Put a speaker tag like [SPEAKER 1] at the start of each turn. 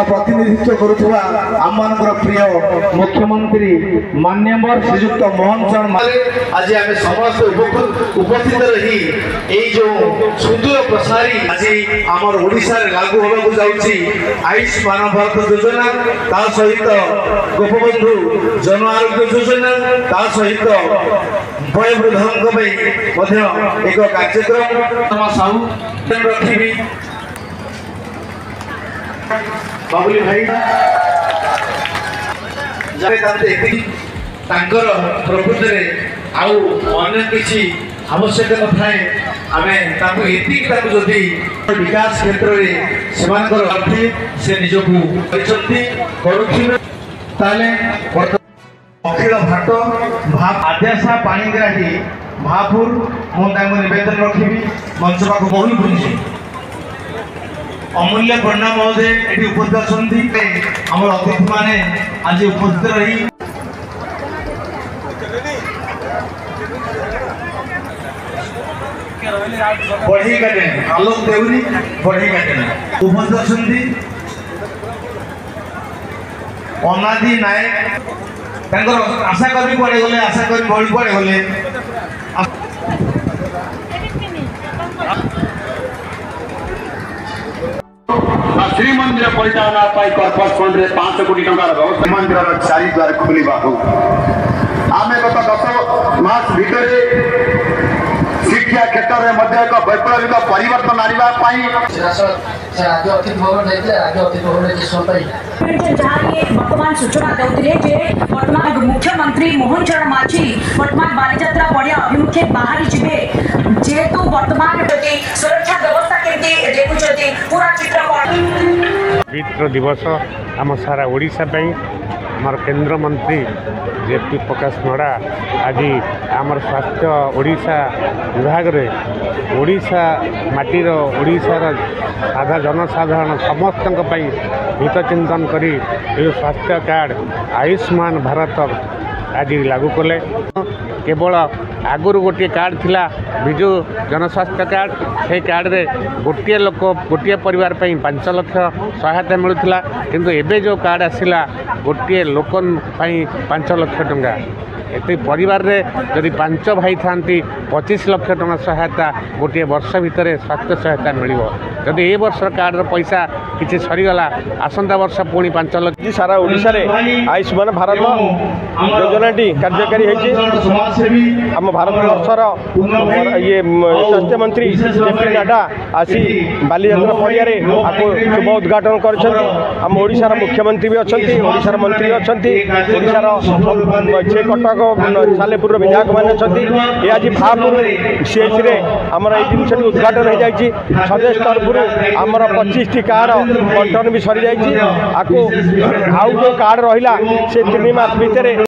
[SPEAKER 1] प्रतिनिधित्व करुवा आम प्रिय मुख्यमंत्री मान्यवर श्रीजुक्त मोहन चरण आज आम समस्त उपस्थित रही जो सुदूर प्रसारी आज आम ओडिशा लागू होगा जाऊँगी आयुष्मान भारत योजना ता सहित गोपबंधु जन आरोग्य योजना ता सहित वयोवृद्धों एक कार्यक्रम साहू रखी बाबुली भाई प्रकृति में आउ किसी आवश्यक न थाए आम जदि विकास क्षेत्र में से निजक अखिल भाट आद्याशा पाणीग्राही महापुर मुझे नवेदन रखी मंच पाक बहुत बुझी अमूल्य पण्डा महोदय ये उपस्थित अच्छा आम अतिथि मैंने आज उपस्थित रही बढ़ी काटे आलोक देवरी बढ़ी काटे उपस्थित अच्छा अनादि नायक आशा करी पड़े गले आशा करी बढ़ी पड़े गले
[SPEAKER 2] श्रीमंदिर परिचालना कर्पस फंड रे 5 कोटी टंकार व्यवस्था मंदिर 4 द्वार खोलिबा हो आमे गत 10 मास भितरे शिक्षा क्षेत्र में मध्य एक वैप्लविक परिवर्तन आनिबा पई
[SPEAKER 3] आगे अतिथि भवन आगे अतिथि भवन वर्तमान सूचना दौले वर्तमान मुख्यमंत्री मोहन चरण माझी वर्तमान बालीजात्रा बढ़िया अभिमुखे बाहरी जीवे जेहेतु वर्तमान सुरक्षा व्यवस्था केमती देखुछथि पूरा
[SPEAKER 4] पवित्र दिवस आम सारा ओडिशा आमर केंद्र मंत्री जेपी प्रकाश नड्डा आज आमर स्वास्थ्य ओडिशा विभाग रे ओडिशा माटीर ओडिशार साधा जनसाधारण समस्त हित चिंतन करी स्वास्थ्य कार्ड आयुष्मान भारत आज लागू कले केवल आगुरी गोटे कार्ड थिला विजु जनस्वास्थ्य कार्ड से कार्ड रे गोटे लोक गोटे परिवार 5 लाख सहायता मिलूला किंतु एबे जो कार्ड आसिला गोटे लोक 5 लाख टंका एत परिवार रे जदि 5 भाई थांती 25 लाख टंका सहायता गोटे वर्ष भितर स्वास्थ्य सहायता मिल जदि ए वर्ष कार्ड पैसा किसी सरीगला आसंता वर्ष पुणी 5 लाख
[SPEAKER 5] सारा ओडिशा रे आयुष्मान भारत योजना कार्यकारी होती आम भारत वर्षर ये स्वास्थ्य मंत्री जेपी नड्डा आसी बालीजात्रा पड़िया शुभ उद्घाटन करम ओडिशार मुख्यमंत्री भी अच्छा ओडिशार मंत्री अच्छा ओडिशार छे कटक सालेपुर विधायक मैंने अच्छा ये आज भापुर सीएच रे आमर ये जिन उद्घाटन हो जाए स्वदेश तरफ आमर 25 टी कार्ड बंटन भी सरी जाइए आउ जो कार्ड रहा से 3 मास भितर